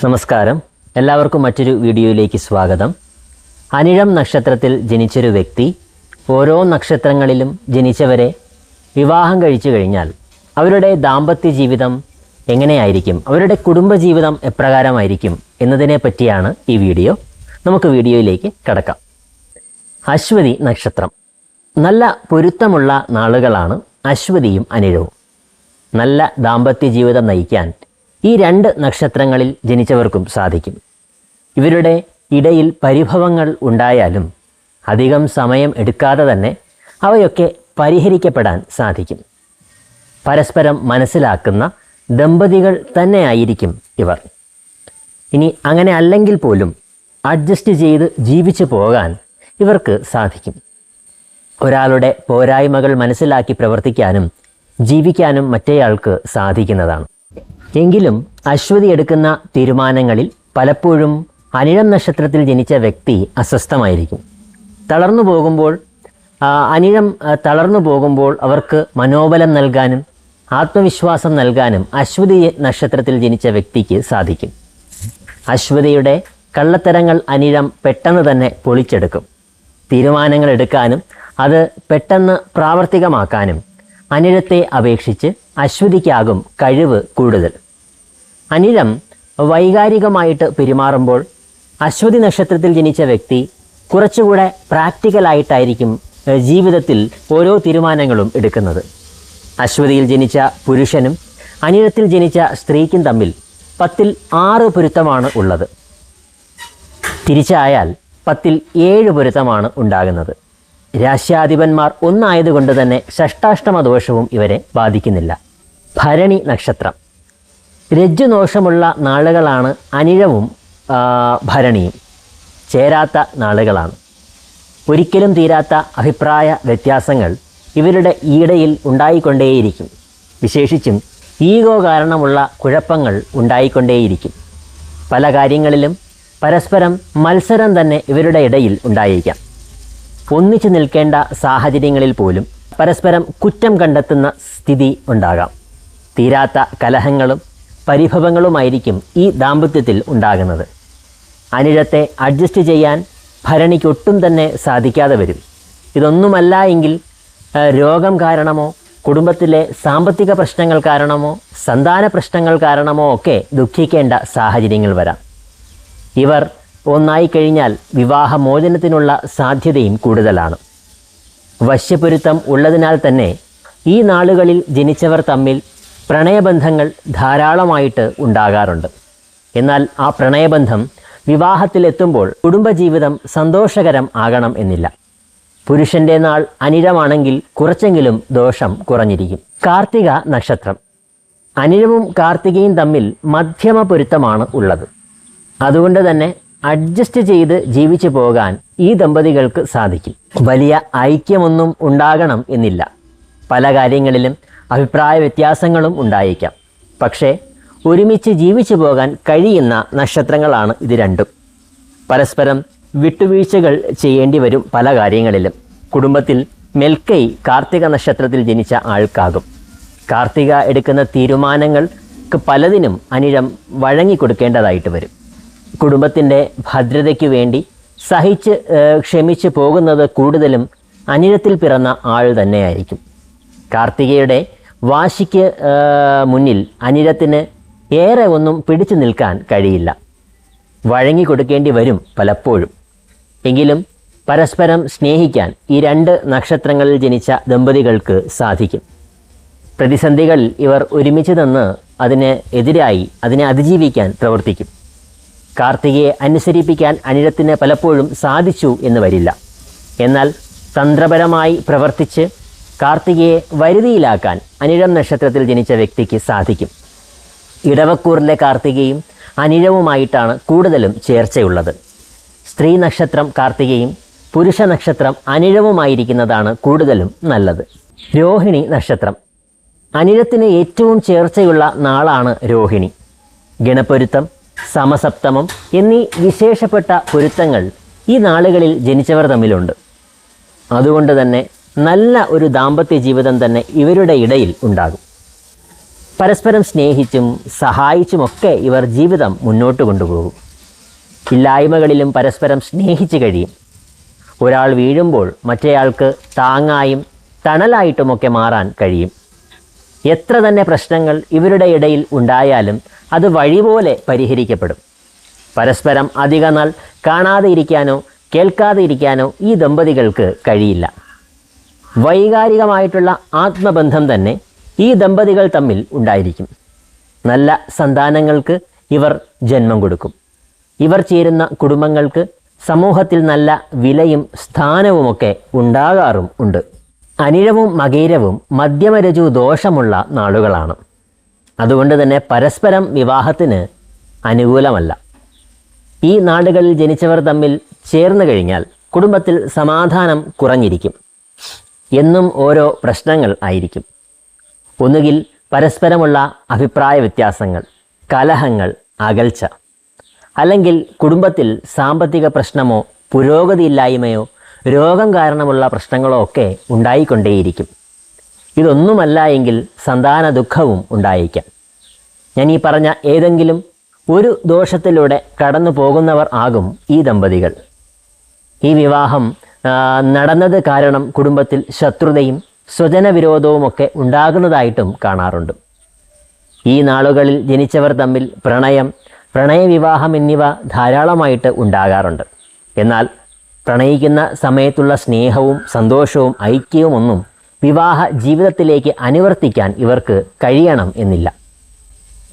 നമസ്കാരം, എല്ലാവർക്കും മറ്റൊരു വീഡിയോയിലേക്ക് സ്വാഗതം. അനിഴം നക്ഷത്രത്തിൽ ജനിച്ചൊരു വ്യക്തി ഓരോ നക്ഷത്രങ്ങളിലും ജനിച്ചവരെ വിവാഹം കഴിച്ചു കഴിഞ്ഞാൽ അവരുടെ ദാമ്പത്യ ജീവിതം എങ്ങനെയായിരിക്കും, അവരുടെ കുടുംബജീവിതം എപ്രകാരമായിരിക്കും എന്നതിനെ പറ്റിയാണ് ഈ വീഡിയോ. നമുക്ക് വീഡിയോയിലേക്ക് കടക്കാം. അശ്വതി നക്ഷത്രം. നല്ല പൊരുത്തമുള്ള നാളുകളാണ് അശ്വതിയും അനിഴവും. നല്ല ദാമ്പത്യ ജീവിതം നയിക്കാൻ ഈ രണ്ട് നക്ഷത്രങ്ങളിൽ ജനിച്ചവർക്കും സാധിക്കും. ഇവരുടെ ഇടയിൽ പരിഭവങ്ങൾ ഉണ്ടായാലും അധികം സമയം എടുക്കാതെ തന്നെ അവയൊക്കെ പരിഹരിക്കപ്പെടാൻ സാധിക്കും. പരസ്പരം മനസ്സിലാക്കുന്ന ദമ്പതികൾ തന്നെയായിരിക്കും ഇവർ. ഇനി അങ്ങനെ അല്ലെങ്കിൽ പോലും അഡ്ജസ്റ്റ് ചെയ്ത് ജീവിച്ചു പോകാൻ ഇവർക്ക് സാധിക്കും. ഒരാളുടെ പോരായ്മകൾ മനസ്സിലാക്കി പ്രവർത്തിക്കാനും ജീവിക്കാനും മറ്റേയാൾക്ക് സാധിക്കുന്നതാണ്. എങ്കിലും അശ്വതി എടുക്കുന്ന തീരുമാനങ്ങളിൽ പലപ്പോഴും അനിഴം നക്ഷത്രത്തിൽ ജനിച്ച വ്യക്തി അസ്വസ്ഥമായിരിക്കും. അനിഴം തളർന്നു പോകുമ്പോൾ അവർക്ക് മനോബലം നൽകാനും ആത്മവിശ്വാസം നൽകാനും അശ്വതി നക്ഷത്രത്തിൽ ജനിച്ച വ്യക്തിക്ക് സാധിക്കും. അശ്വതിയുടെ കള്ളത്തരങ്ങൾ അനിഴം പെട്ടെന്ന് തന്നെ പൊളിച്ചെടുക്കും. തീരുമാനങ്ങൾ എടുക്കാനും അത് പെട്ടെന്ന് പ്രാവർത്തികമാക്കാനും അനിഴത്തെ അപേക്ഷിച്ച് അശ്വതിക്കാകും കഴിവ് കൂടുതൽ. അനിഴം വൈകാരികമായിട്ട് പെരുമാറുമ്പോൾ അശ്വതി നക്ഷത്രത്തിൽ ജനിച്ച വ്യക്തി കുറച്ചുകൂടെ പ്രാക്ടിക്കലായിട്ടായിരിക്കും ജീവിതത്തിൽ ഓരോ തീരുമാനങ്ങളും എടുക്കുന്നത്. അശ്വതിയിൽ ജനിച്ച പുരുഷനും അനിഴത്തിൽ ജനിച്ച സ്ത്രീക്കും തമ്മിൽ 10ൽ 6 പൊരുത്തമാണ് ഉള്ളത്. തിരിച്ചായാൽ 10ൽ 7 പൊരുത്തമാണ് ഉണ്ടാകുന്നത്. രാശ്യാധിപന്മാർ ഒന്നായതുകൊണ്ട് തന്നെ ഷഷ്ടാഷ്ടമ ദോഷവും ഇവരെ ബാധിക്കുന്നില്ല. ഭരണി നക്ഷത്രം. രജ്ജുദോഷമുള്ള നാളുകളാണ് അനിഴവും ഭരണിയും. ചേരാത്ത നാളുകളാണ്. ഒരിക്കലും തീരാത്ത അഭിപ്രായ വ്യത്യാസങ്ങൾ ഇവരുടെ ഇടയിൽ ഉണ്ടായിക്കൊണ്ടേയിരിക്കും. വിശേഷിച്ചും ഈഗോ കാരണമുള്ള കുഴപ്പങ്ങൾ ഉണ്ടായിക്കൊണ്ടേയിരിക്കും. പല കാര്യങ്ങളിലും പരസ്പരം മത്സരം തന്നെ ഇവരുടെ ഇടയിൽ ഉണ്ടായേക്കാം. ഒന്നിച്ചു നിൽക്കേണ്ട സാഹചര്യങ്ങളിൽ പോലും പരസ്പരം കുറ്റം കണ്ടെത്തുന്ന സ്ഥിതി ഉണ്ടാകാം. തീരാത്ത കലഹങ്ങളും പരിഭവങ്ങളുമായിരിക്കും ഈ ദാമ്പത്യത്തിൽ ഉണ്ടാകുന്നത്. അനിഴത്തെ അഡ്ജസ്റ്റ് ചെയ്യാൻ ഭരണിക്ക് ഒട്ടും തന്നെ സാധിക്കാതെ വരും. ഇതൊന്നുമല്ല എങ്കിൽ രോഗം കാരണമോ കുടുംബത്തിലെ സാമ്പത്തിക പ്രശ്നങ്ങൾ കാരണമോ സന്താന പ്രശ്നങ്ങൾ കാരണമോ ഒക്കെ ദുഃഖിക്കേണ്ട സാഹചര്യങ്ങൾ വരാം. ഇവർ ഒന്നായി കഴിഞ്ഞാൽ വിവാഹമോചനത്തിനുള്ള സാധ്യതയും കൂടുതലാണ്. വശ്യപൊരുത്തം ഉള്ളതിനാൽ തന്നെ ഈ നാളുകളിൽ ജനിച്ചവർ തമ്മിൽ പ്രണയബന്ധങ്ങൾ ധാരാളമായിട്ട് ഉണ്ടാകാറുണ്ട്. എന്നാൽ ആ പ്രണയബന്ധം വിവാഹത്തിലെത്തുമ്പോൾ കുടുംബജീവിതം സന്തോഷകരം ആകണം എന്നില്ല. പുരുഷൻ്റെ നാൾ അനിഴമാണെങ്കിൽ കുറച്ചെങ്കിലും ദോഷം കുറഞ്ഞിരിക്കും. കാർത്തിക നക്ഷത്രം. അനിഴവും കാർത്തികയും തമ്മിൽ മധ്യമ പൊരുത്തമാണ് ഉള്ളത്. അതുകൊണ്ട് തന്നെ അഡ്ജസ്റ്റ് ചെയ്ത് ജീവിച്ചു പോകാൻ ഈ ദമ്പതികൾക്ക് സാധിക്കും. വലിയ ഐക്യമൊന്നും ഉണ്ടാകണം എന്നില്ല. പല കാര്യങ്ങളിലും അഭിപ്രായ വ്യത്യാസങ്ങളും ഉണ്ടായേക്കാം. പക്ഷേ ഒരുമിച്ച് ജീവിച്ചു പോകാൻ കഴിയുന്ന നക്ഷത്രങ്ങളാണ് ഇത് രണ്ടും. പരസ്പരം വിട്ടുവീഴ്ചകൾ ചെയ്യേണ്ടി വരും പല കാര്യങ്ങളിലും. കുടുംബത്തിൽ മേൽക്കൈ കാർത്തിക നക്ഷത്രത്തിൽ ജനിച്ച ആൾക്കാകും. കാർത്തിക എടുക്കുന്ന തീരുമാനങ്ങൾക്ക് പലതിനും അനിഴം വഴങ്ങിക്കൊടുക്കേണ്ടതായിട്ട് വരും. കുടുംബത്തിൻ്റെ ഭദ്രതയ്ക്ക് വേണ്ടി സഹിച്ച് ക്ഷമിച്ച് പോകുന്നത് കൂടുതലും അനിഴത്തിൽ പിറന്ന ആൾ തന്നെയായിരിക്കും. കാർത്തികയുടെ വാശിക്ക് മുന്നിൽ അനിഴത്തിന് ഏറെ ഒന്നും പിടിച്ചു നിൽക്കാൻ കഴിയില്ല. വഴങ്ങി കൊടുക്കേണ്ടി വരും പലപ്പോഴും. എങ്കിലും പരസ്പരം സ്നേഹിക്കാൻ ഈ രണ്ട് നക്ഷത്രങ്ങളിൽ ജനിച്ച ദമ്പതികൾക്ക് സാധിക്കും. പ്രതിസന്ധികളിൽ ഇവർ ഒരുമിച്ച് നിന്ന് അതിനെ അതിജീവിക്കാൻ പ്രവർത്തിക്കും. കാർത്തികയെ അനുസരിപ്പിക്കാൻ അനിഴത്തിന് പലപ്പോഴും സാധിച്ചു എന്ന് വരില്ല. എന്നാൽ തന്ത്രപരമായി പ്രവർത്തിച്ച് കാർത്തികയെ വരുതിയിലാക്കാൻ അനിഴം നക്ഷത്രത്തിൽ ജനിച്ച വ്യക്തിക്ക് സാധിക്കും. ഇടവക്കൂറിലെ കാർത്തികയും അനിഴവുമായിട്ടാണ് കൂടുതലും ചേർച്ചയുള്ളത്. സ്ത്രീ നക്ഷത്രം കാർത്തികയും പുരുഷ നക്ഷത്രം അനിഴവുമായിരിക്കുന്നതാണ് കൂടുതലും നല്ലത്. രോഹിണി നക്ഷത്രം. അനിഴത്തിന് ഏറ്റവും ചേർച്ചയുള്ള നാളാണ് രോഹിണി. ഗണപൊരുത്തം, സമസപ്തമം എന്നീ വിശേഷപ്പെട്ട പൊരുത്തങ്ങൾ ഈ നാളുകളിൽ ജനിച്ചവർ തമ്മിലുണ്ട്. അതുകൊണ്ട് തന്നെ നല്ല ഒരു ദാമ്പത്യ ജീവിതം തന്നെ ഇവരുടെ ഇടയിൽ ഉണ്ടാകും. പരസ്പരം സ്നേഹിച്ചും സഹായിച്ചുമൊക്കെ ഇവർ ജീവിതം മുന്നോട്ട് കൊണ്ടുപോകും. ഇല്ലായ്മകളിലും പരസ്പരം സ്നേഹിച്ച് കഴിയും. ഒരാൾ വീഴുമ്പോൾ മറ്റേയാൾക്ക് താങ്ങായും തണലായിട്ടുമൊക്കെ മാറാൻ കഴിയും. എത്ര തന്നെ പ്രശ്നങ്ങൾ ഇവരുടെ ഇടയിൽ ഉണ്ടായാലും അത് വഴിപോലെ പരിഹരിക്കപ്പെടും. പരസ്പരം അധിക നാൾ കാണാതെ ഇരിക്കാനോ കേൾക്കാതെ ഇരിക്കാനോ ഈ ദമ്പതികൾക്ക് കഴിയില്ല. വൈകാരികമായിട്ടുള്ള ആത്മബന്ധം തന്നെ ഈ ദമ്പതികൾ തമ്മിൽ ഉണ്ടായിരിക്കും. നല്ല സന്താനങ്ങൾക്ക് ഇവർ ജന്മം കൊടുക്കും. ഇവർ ചേരുന്ന കുടുംബങ്ങൾക്ക് സമൂഹത്തിൽ നല്ല വിലയും സ്ഥാനവുമൊക്കെ ഉണ്ടാകാറും ഉണ്ട്. അനിഴവും മകയിരവും മധ്യമരജു ദോഷമുള്ള നാളുകളാണ്. അതുകൊണ്ട് തന്നെ പരസ്പരം വിവാഹത്തിന് അനുകൂലമല്ല. ഈ നാടുകളിൽ ജനിച്ചവർ തമ്മിൽ ചേർന്ന് കഴിഞ്ഞാൽ കുടുംബത്തിൽ സമാധാനം കുറഞ്ഞിരിക്കും. എന്നും ഓരോ പ്രശ്നങ്ങൾ ആയിരിക്കും. ഒന്നുകിൽ പരസ്പരമുള്ള അഭിപ്രായ വ്യത്യാസങ്ങൾ, കലഹങ്ങൾ, അകൽച്ച, അല്ലെങ്കിൽ കുടുംബത്തിൽ സാമ്പത്തിക പ്രശ്നമോ പുരോഗതിയില്ലായ്മയോ രോഗം കാരണമുള്ള പ്രശ്നങ്ങളോ ഒക്കെ ഉണ്ടായിക്കൊണ്ടേയിരിക്കും. ഇതൊന്നുമല്ല എങ്കിൽ സന്താന ദുഃഖവും ഉണ്ടായേക്കാം. ഞാൻ ഈ പറഞ്ഞ ഏതെങ്കിലും ഒരു ദോഷത്തിലൂടെ കടന്നു പോകുന്നവർ ആകും ഈ ദമ്പതികൾ. ഈ വിവാഹം നടന്നത് കാരണം കുടുംബത്തിൽ ശത്രുതയും സ്വജനവിരോധവുമൊക്കെ ഉണ്ടാകുന്നതായിട്ടും കാണാറുണ്ട്. ഈ നാളുകളിൽ ജനിച്ചവർ തമ്മിൽ പ്രണയവിവാഹം എന്നിവ ധാരാളമായിട്ട് ഉണ്ടാകാറുണ്ട്. എന്നാൽ പ്രണയിക്കുന്ന സമയത്തുള്ള സ്നേഹവും സന്തോഷവും ഐക്യവും ഒന്നും വിവാഹ ജീവിതത്തിലേക്ക് അനുവർത്തിക്കാൻ ഇവർക്ക് കഴിയണം എന്നില്ല.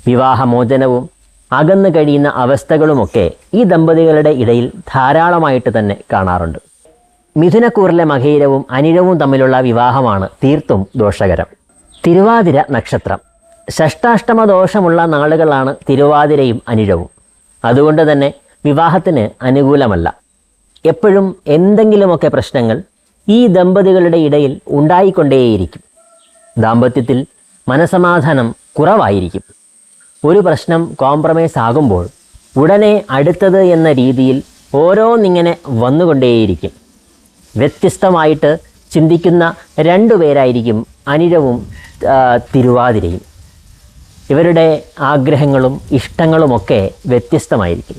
വിവാഹമോചനവും അകന്നു കഴിയുന്ന അവസ്ഥകളുമൊക്കെ ഈ ദമ്പതികളുടെ ഇടയിൽ ധാരാളമായിട്ട് തന്നെ കാണാറുണ്ട്. മിഥുനക്കൂറിലെ മകയിരവും അനിഴവും തമ്മിലുള്ള വിവാഹമാണ് തീർത്തും ദോഷകരം. തിരുവാതിര നക്ഷത്രം. ഷഷ്ടാഷ്ടമ ദോഷമുള്ള നാളുകളാണ് തിരുവാതിരയും അനിഴവും. അതുകൊണ്ട് തന്നെ വിവാഹത്തിന് അനുകൂലമല്ല. എപ്പോഴും എന്തെങ്കിലുമൊക്കെ പ്രശ്നങ്ങൾ ഈ ദമ്പതികളുടെ ഇടയിൽ ഉണ്ടായിക്കൊണ്ടേയിരിക്കും. ദാമ്പത്യത്തിൽ മനസമാധാനം കുറവായിരിക്കും. ഒരു പ്രശ്നം കോംപ്രമൈസ് ആകുമ്പോൾ ഉടനെ അടുത്തത് എന്ന രീതിയിൽ ഓരോന്നിങ്ങനെ വന്നുകൊണ്ടേയിരിക്കും. വ്യത്യസ്തമായിട്ട് ചിന്തിക്കുന്ന രണ്ടുപേരായിരിക്കും അനിഴവും തിരുവാതിരയും. ഇവരുടെ ആഗ്രഹങ്ങളും ഇഷ്ടങ്ങളുമൊക്കെ വ്യത്യസ്തമായിരിക്കും.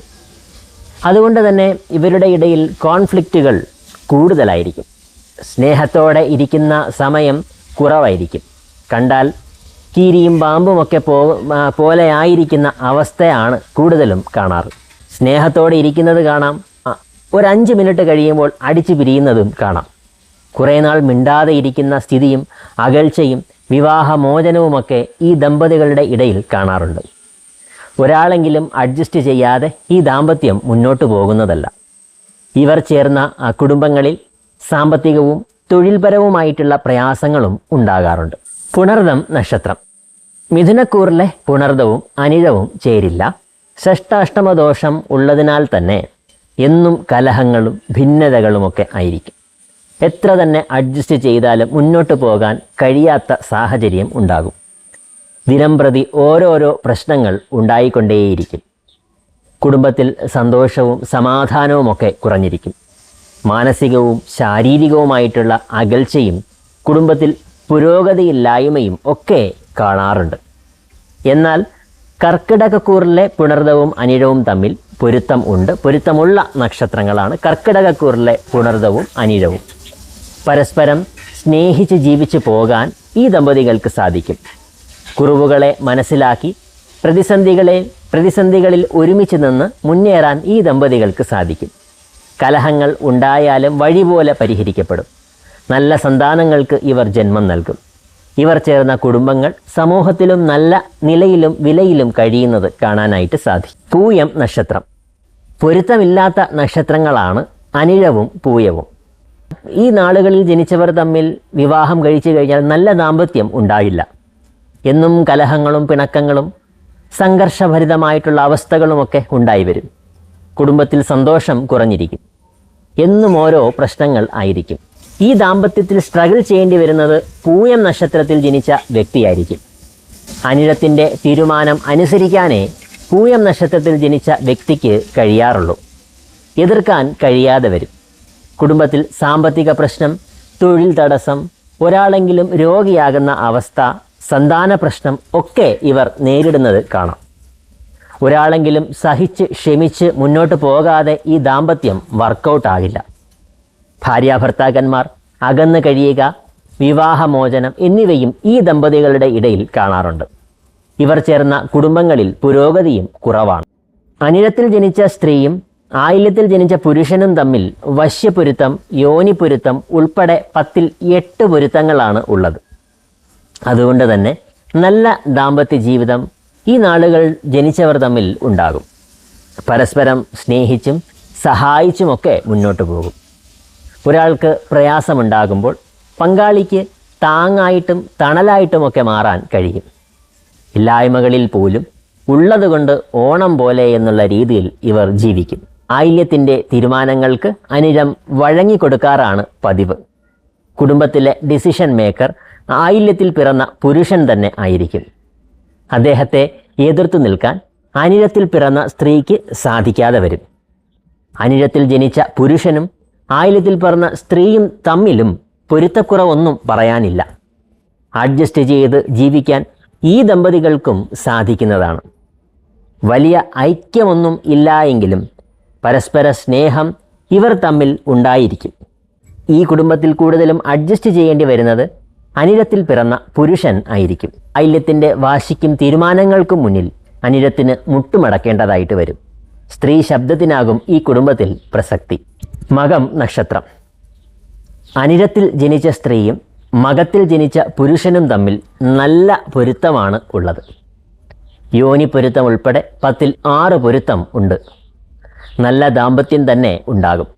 അതുകൊണ്ട് തന്നെ ഇവരുടെ ഇടയിൽ കോൺഫ്ലിക്റ്റുകൾ കൂടുതലായിരിക്കും. സ്നേഹത്തോടെ ഇരിക്കുന്ന സമയം കുറവായിരിക്കും. കണ്ടാൽ കീരിയും പാമ്പുമൊക്കെ പോലെ ആയിരിക്കുന്ന അവസ്ഥയാണ് കൂടുതലും കാണാറ്. സ്നേഹത്തോടെ ഇരിക്കുന്നത് കാണാം, ഒരു 5 മിനിറ്റ് കഴിയുമ്പോൾ അടിച്ചു പിരിയുന്നതും കാണാം. കുറേ നാൾ മിണ്ടാതെ ഇരിക്കുന്ന സ്ഥിതിയും അകൽച്ചയും വിവാഹമോചനവുമൊക്കെ ഈ ദമ്പതികളുടെ ഇടയിൽ കാണാറുണ്ട്. ഒരാളെങ്കിലും അഡ്ജസ്റ്റ് ചെയ്യാതെ ഈ ദാമ്പത്യം മുന്നോട്ട് പോകുന്നതല്ല. ഇവർ ചേർന്ന കുടുംബങ്ങളിൽ സാമ്പത്തികവും തൊഴിൽപരവുമായിട്ടുള്ള പ്രയാസങ്ങളും ഉണ്ടാകാറുണ്ട്. പുണർദം നക്ഷത്രം. മിഥുനക്കൂറിലെ പുണർദവും അനിഴവും ചേരില്ല. ഷഷ്ടാഷ്ടമദോഷം ഉള്ളതിനാൽ തന്നെ എന്നും കലഹങ്ങളും ഭിന്നതകളുമൊക്കെ ആയിരിക്കും. എത്ര തന്നെ അഡ്ജസ്റ്റ് ചെയ്താലും മുന്നോട്ട് പോകാൻ കഴിയാത്ത സാഹചര്യം ഉണ്ടാകും. ദിനംപ്രതി ഓരോരോ പ്രശ്നങ്ങൾ ഉണ്ടായിക്കൊണ്ടേയിരിക്കും. കുടുംബത്തിൽ സന്തോഷവും സമാധാനവുമൊക്കെ കുറഞ്ഞിരിക്കും. മാനസികവും ശാരീരികവുമായിട്ടുള്ള അകൽച്ചയും കുടുംബത്തിൽ പുരോഗതിയില്ലായ്മയും ഒക്കെ കാണാറുണ്ട്. എന്നാൽ കർക്കിടകക്കൂറിലെ പുണർദവും അനിഴവും തമ്മിൽ പൊരുത്തമുള്ള നക്ഷത്രങ്ങളാണ് കർക്കിടകക്കൂറിലെ പുണർദവും അനിഴവും. പരസ്പരം സ്നേഹിച്ച് ജീവിച്ചു പോകാൻ ഈ ദമ്പതികൾക്ക് സാധിക്കും. കുറവുകളെ മനസ്സിലാക്കി പ്രതിസന്ധികളിൽ ഒരുമിച്ച് നിന്ന് മുന്നേറാൻ ഈ ദമ്പതികൾക്ക് സാധിക്കും. കലഹങ്ങൾ ഉണ്ടായാലും വഴിപോലെ പരിഹരിക്കപ്പെടും. നല്ല സന്താനങ്ങൾക്ക് ഇവർ ജന്മം നൽകും. ഇവർ ചേർന്ന കുടുംബങ്ങൾ സമൂഹത്തിലും നല്ല നിലയിലും വിലയിലും കഴിയുന്നത് കാണാനായിട്ട് സാധിക്കും. പൂയം നക്ഷത്രം. പൊരുത്തമില്ലാത്ത നക്ഷത്രങ്ങളാണ് അനിഴവും പൂയവും. ഈ നാളുകളിൽ ജനിച്ചവർ തമ്മിൽ വിവാഹം കഴിച്ചു കഴിഞ്ഞാൽ നല്ല ദാമ്പത്യം ഉണ്ടായില്ല. എന്നും കലഹങ്ങളും പിണക്കങ്ങളും സംഘർഷഭരിതമായിട്ടുള്ള അവസ്ഥകളുമൊക്കെ ഉണ്ടായി വരും. കുടുംബത്തിൽ സന്തോഷം കുറഞ്ഞിരിക്കും. എന്നും ഓരോ പ്രശ്നങ്ങൾ ആയിരിക്കും. ഈ ദാമ്പത്യത്തിൽ സ്ട്രഗിൾ ചെയ്യേണ്ടി വരുന്നത് പൂയം നക്ഷത്രത്തിൽ ജനിച്ച വ്യക്തിയായിരിക്കും. അനിഴത്തിൻ്റെ തീരുമാനം അനുസരിക്കാനേ പൂയം നക്ഷത്രത്തിൽ ജനിച്ച വ്യക്തിക്ക് കഴിയാറുള്ളൂ. എതിർക്കാൻ കഴിയാതെ വരും. കുടുംബത്തിൽ സാമ്പത്തിക പ്രശ്നം, തൊഴിൽ തടസ്സം, ഒരാളെങ്കിലും രോഗിയാകുന്ന അവസ്ഥ, സന്താന പ്രശ്നം ഒക്കെ ഇവർ നേരിടുന്നത് കാണാം. ഒരാളെങ്കിലും സഹിച്ച് ക്ഷമിച്ച് മുന്നോട്ട് പോകാതെ ഈ ദാമ്പത്യം വർക്കൗട്ട് ആകില്ല. ഭാര്യാഭർത്താക്കന്മാർ അകന്നു കഴിയുക, വിവാഹമോചനം എന്നിവയും ഈ ദമ്പതികളുടെ ഇടയിൽ കാണാറുണ്ട്. ഇവർ ചേർന്ന കുടുംബങ്ങളിൽ പുരോഗതിയും കുറവാണ്. അനിഴത്തിൽ ജനിച്ച സ്ത്രീയും ആയില്യത്തിൽ ജനിച്ച പുരുഷനും തമ്മിൽ വശ്യപൊരുത്തം, യോനിപൊരുത്തം ഉൾപ്പെടെ 10ൽ 8 പൊരുത്തങ്ങളാണ് ഉള്ളത്. അതുകൊണ്ട് തന്നെ നല്ല ദാമ്പത്യ ജീവിതം ഈ നാളുകൾ ജനിച്ചവർ തമ്മിൽ ഉണ്ടാകും. പരസ്പരം സ്നേഹിച്ചും സഹായിച്ചുമൊക്കെ മുന്നോട്ട് പോകും. ഒരാൾക്ക് പ്രയാസമുണ്ടാകുമ്പോൾ പങ്കാളിക്ക് താങ്ങായിട്ടും തണലായിട്ടുമൊക്കെ മാറാൻ കഴിയും. ഇല്ലായ്മകളിൽ പോലും ഉള്ളതുകൊണ്ട് ഓണം പോലെ എന്നുള്ള രീതിയിൽ ഇവർ ജീവിക്കും. ആയില്യത്തിൻ്റെ തീരുമാനങ്ങൾക്ക് അനിഴം വഴങ്ങിക്കൊടുക്കാറാണ് പതിവ്. കുടുംബത്തിലെ ഡിസിഷൻ മേക്കർ ആയില്യത്തിൽ പിറന്ന പുരുഷൻ തന്നെ ആയിരിക്കും. അദ്ദേഹത്തെ എതിർത്തു നിൽക്കാൻ അനിഴത്തിൽ പിറന്ന സ്ത്രീക്ക് സാധിക്കാതെ വരും. അനിഴത്തിൽ ജനിച്ച പുരുഷനും ആയില്യത്തിൽ പിറന്ന സ്ത്രീയും തമ്മിലും പൊരുത്തക്കുറവൊന്നും പറയാനില്ല. അഡ്ജസ്റ്റ് ചെയ്ത് ജീവിക്കാൻ ഈ ദമ്പതികൾക്കും സാധിക്കുന്നതാണ്. വലിയ ഐക്യമൊന്നും ഇല്ല എങ്കിലും പരസ്പര സ്നേഹം ഇവർ തമ്മിൽ ഉണ്ടായിരിക്കും. ഈ കുടുംബത്തിൽ കൂടുതലും അഡ്ജസ്റ്റ് ചെയ്യേണ്ടി വരുന്നത് അനിഴത്തിൽ പിറന്ന പുരുഷൻ ആയിരിക്കും. ആയില്യത്തിൻ്റെ വാശിക്കും തീരുമാനങ്ങൾക്കും മുന്നിൽ അനിഴത്തിന് മുട്ടുമടക്കേണ്ടതായിട്ട് വരും. സ്ത്രീ ശബ്ദത്തിനാകും ഈ കുടുംബത്തിൽ പ്രസക്തി. മകം നക്ഷത്രം. അനിഴത്തിൽ ജനിച്ച സ്ത്രീയും മകത്തിൽ ജനിച്ച പുരുഷനും തമ്മിൽ നല്ല പൊരുത്തമാണ് ഉള്ളത്. യോനി പൊരുത്തം ഉൾപ്പെടെ 10ൽ 6 പൊരുത്തം ഉണ്ട്. നല്ല ദാമ്പത്യം തന്നെ ഉണ്ടാകും.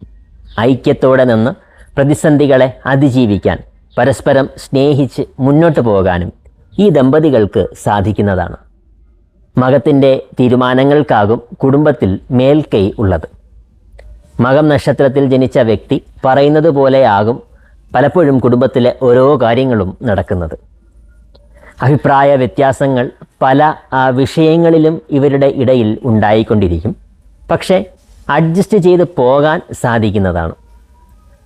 ഐക്യത്തോടെ നിന്ന് പ്രതിസന്ധികളെ അതിജീവിക്കാൻ, പരസ്പരം സ്നേഹിച്ച് മുന്നോട്ട് പോകാനും ഈ ദമ്പതികൾക്ക് സാധിക്കുന്നതാണ്. മകത്തിൻ്റെ തീരുമാനങ്ങൾക്കാകും കുടുംബത്തിൽ മേൽക്കൈ ഉള്ളത്. മകം നക്ഷത്രത്തിൽ ജനിച്ച വ്യക്തി പറയുന്നത് പോലെയാകും പലപ്പോഴും കുടുംബത്തിലെ ഓരോ കാര്യങ്ങളും നടക്കുന്നത്. അഭിപ്രായ വ്യത്യാസങ്ങൾ പല വിഷയങ്ങളിലും ഇവരുടെ ഇടയിൽ ഉണ്ടായിക്കൊണ്ടിരിക്കും. പക്ഷേ അഡ്ജസ്റ്റ് ചെയ്ത് പോകാൻ സാധിക്കുന്നതാണ്.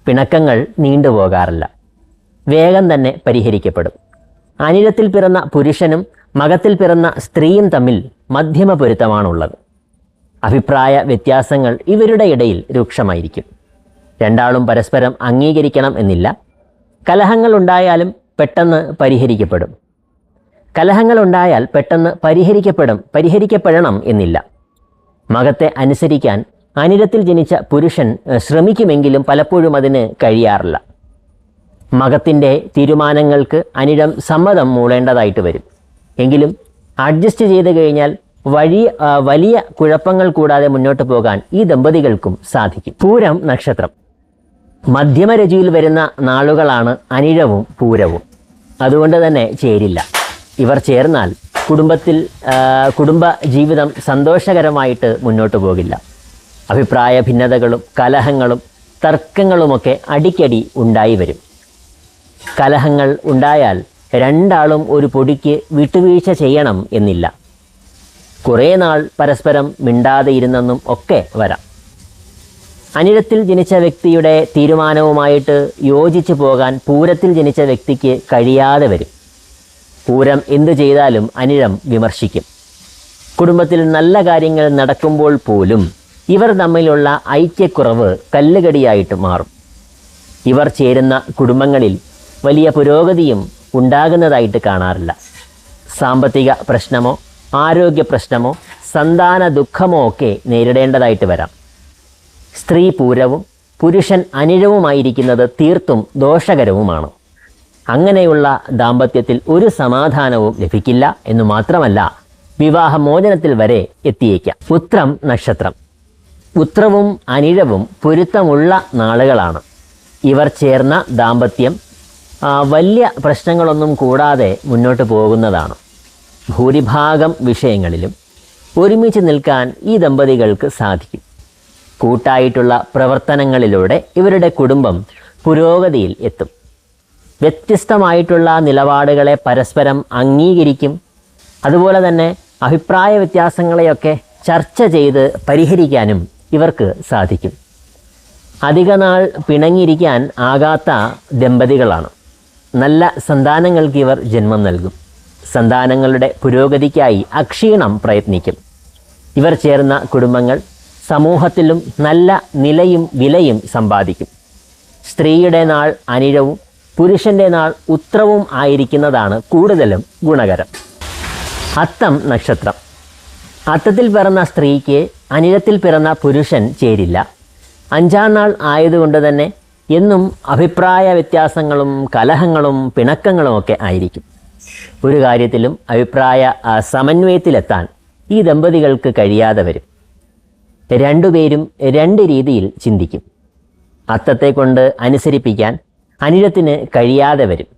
പിണക്കങ്ങൾ നീണ്ടുപോകാറില്ല, വേഗം തന്നെ പരിഹരിക്കപ്പെടും. അനിഴത്തിൽ പിറന്ന പുരുഷനും മകത്തിൽ പിറന്ന സ്ത്രീയും തമ്മിൽ മധ്യമ പൊരുത്തമാണുള്ളത്. അഭിപ്രായ വ്യത്യാസങ്ങൾ ഇവരുടെ ഇടയിൽ രൂക്ഷമായിരിക്കും. രണ്ടാളും പരസ്പരം അംഗീകരിക്കണം എന്നില്ല. കലഹങ്ങൾ ഉണ്ടായാലും പെട്ടെന്ന് പരിഹരിക്കപ്പെടും. കലഹങ്ങൾ ഉണ്ടായാൽ പെട്ടെന്ന് പരിഹരിക്കപ്പെടണം എന്നില്ല. മകത്തെ അനുസരിക്കാൻ അനിഴത്തിൽ ജനിച്ച പുരുഷൻ ശ്രമിക്കുമെങ്കിലും പലപ്പോഴും അതിന് കഴിയാറില്ല. മകത്തിൻ്റെ തീരുമാനങ്ങൾക്ക് അനിഴം സമ്മതം മൂളേണ്ടതായിട്ട് വരും. എങ്കിലും അഡ്ജസ്റ്റ് ചെയ്ത് കഴിഞ്ഞാൽ വലിയ കുഴപ്പങ്ങൾ കൂടാതെ മുന്നോട്ട് പോകാൻ ഈ ദമ്പതികൾക്കും സാധിക്കും. പൂരം നക്ഷത്രം. മധ്യമരചിയിൽ വരുന്ന നാളുകളാണ് അനിഴവും പൂരവും. അതുകൊണ്ട് തന്നെ ചേരില്ല. ഇവർ ചേർന്നാൽ കുടുംബ ജീവിതം സന്തോഷകരമായിട്ട് മുന്നോട്ട് പോകില്ല. അഭിപ്രായ ഭിന്നതകളും കലഹങ്ങളും തർക്കങ്ങളുമൊക്കെ അടിക്കടി ഉണ്ടായി വരും. കലഹങ്ങൾ ഉണ്ടായാൽ രണ്ടാളും ഒരു പൊടിക്ക് വിട്ടുവീഴ്ച ചെയ്യണം എന്നില്ല. കുറേ നാൾ പരസ്പരം മിണ്ടാതെ ഇരുന്നെന്നും ഒക്കെ വരാം. അനിഴത്തിൽ ജനിച്ച വ്യക്തിയുടെ തീരുമാനവുമായിട്ട് യോജിച്ചു പോകാൻ പൂരത്തിൽ ജനിച്ച വ്യക്തിക്ക് കഴിയാതെ വരും. പൂരം എന്തു ചെയ്താലും അനിഴം വിമർശിക്കും. കുടുംബത്തിൽ നല്ല കാര്യങ്ങൾ നടക്കുമ്പോൾ പോലും ഇവർ തമ്മിലുള്ള ഐക്യക്കുറവ് കല്ലുകടിയായിട്ട് മാറും. ഇവർ ചേരുന്ന കുടുംബങ്ങളിൽ വലിയ പുരോഗതിയും ഉണ്ടാകുന്നതായിട്ട് കാണാറില്ല. സാമ്പത്തിക പ്രശ്നമോ ആരോഗ്യ പ്രശ്നമോ സന്താന ദുഃഖമോ ഒക്കെ നേരിടേണ്ടതായിട്ട് വരാം. സ്ത്രീ പൂരവും പുരുഷൻ അനിഴവുമായിരിക്കുന്നത് തീർത്തും ദോഷകരവുമാണ്. അങ്ങനെയുള്ള ദാമ്പത്യത്തിൽ ഒരു സമാധാനവും ലഭിക്കില്ല എന്നു മാത്രമല്ല, വിവാഹമോചനത്തിൽ വരെ എത്തിയേക്കാം. ഉത്രം നക്ഷത്രം. ഉത്രവും അനിഴവും പൊരുത്തമുള്ള നാളുകളാണ്. ഇവർ ചേർന്ന ദാമ്പത്യം വലിയ പ്രശ്നങ്ങളൊന്നും കൂടാതെ മുന്നോട്ട് പോകുന്നതാണ്. ഭൂരിഭാഗം വിഷയങ്ങളിലും ഒരുമിച്ച് നിൽക്കാൻ ഈ ദമ്പതികൾക്ക് സാധിക്കും. കൂട്ടായിട്ടുള്ള പ്രവർത്തനങ്ങളിലൂടെ ഇവരുടെ കുടുംബം പുരോഗതിയിൽ എത്തും. വ്യത്യസ്തമായിട്ടുള്ള നിലപാടുകളെ പരസ്പരം അംഗീകരിക്കും. അതുപോലെ തന്നെ അഭിപ്രായ വ്യത്യാസങ്ങളെയൊക്കെ ചർച്ച ചെയ്ത് പരിഹരിക്കാനും ഇവർക്ക് സാധിക്കും. അധികനാൾ പിണങ്ങിയിരിക്കാൻ ആകാത്ത ദമ്പതികളാണ്. നല്ല സന്താനങ്ങൾക്ക് ഇവർ ജന്മം നൽകും. സന്താനങ്ങളുടെ പുരോഗതിക്കായി അക്ഷീണം പ്രയത്നിക്കും. ഇവർ ചേർന്ന കുടുംബങ്ങൾ സമൂഹത്തിലും നല്ല നിലയും വിലയും സമ്പാദിക്കും. സ്ത്രീയുടെ നാൾ അനിഴവും പുരുഷൻ്റെ നാൾ ഉത്രവും ആയിരിക്കുന്നതാണ് കൂടുതലും ഗുണകരം. അത്തം നക്ഷത്രം. അത്തത്തിൽ പിറന്ന സ്ത്രീക്ക് അനിഴത്തിൽ പിറന്ന പുരുഷൻ ചേരില്ല. 5-ാം നാൾ ആയതുകൊണ്ട് തന്നെ എന്നും അഭിപ്രായ വ്യത്യാസങ്ങളും കലഹങ്ങളും പിണക്കങ്ങളുമൊക്കെ ആയിരിക്കും. ഒരു കാര്യത്തിലും അഭിപ്രായ സമന്വയത്തിലെത്താൻ ഈ ദമ്പതികൾക്ക് കഴിയാതെ വരും. രണ്ടുപേരും രണ്ട് രീതിയിൽ ചിന്തിക്കും. അത്തത്തെ കൊണ്ട് അനുസരിപ്പിക്കാൻ അനിഴത്തിന് കഴിയാതെ വരും.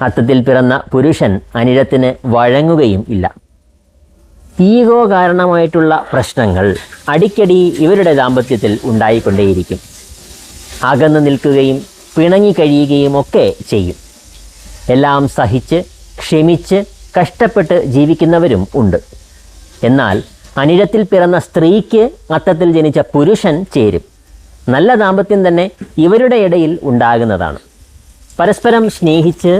അത്തത്തിൽ പിറന്ന പുരുഷൻ അനിഴത്തിന് വഴങ്ങുകയും ഇല്ല. ഈഗോ കാരണമായിട്ടുള്ള പ്രശ്നങ്ങൾ അടിക്കടി ഇവരുടെ ദാമ്പത്യത്തിൽ ഉണ്ടായിക്കൊണ്ടേയിരിക്കും. അകന്നു നിൽക്കുകയും പിണങ്ങിക്കഴിയുകയും ഒക്കെ ചെയ്യും. എല്ലാം സഹിച്ച് ക്ഷമിച്ച് കഷ്ടപ്പെട്ട് ജീവിക്കുന്നവരും ഉണ്ട്. എന്നാൽ അനിഴത്തിൽ പിറന്ന സ്ത്രീക്ക് അത്തത്തിൽ ജനിച്ച പുരുഷൻ ചേരും. നല്ല ദാമ്പത്യം തന്നെ ഇവരുടെ ഇടയിൽ ഉണ്ടാകുന്നതാണ്. പരസ്പരം സ്നേഹിച്ച്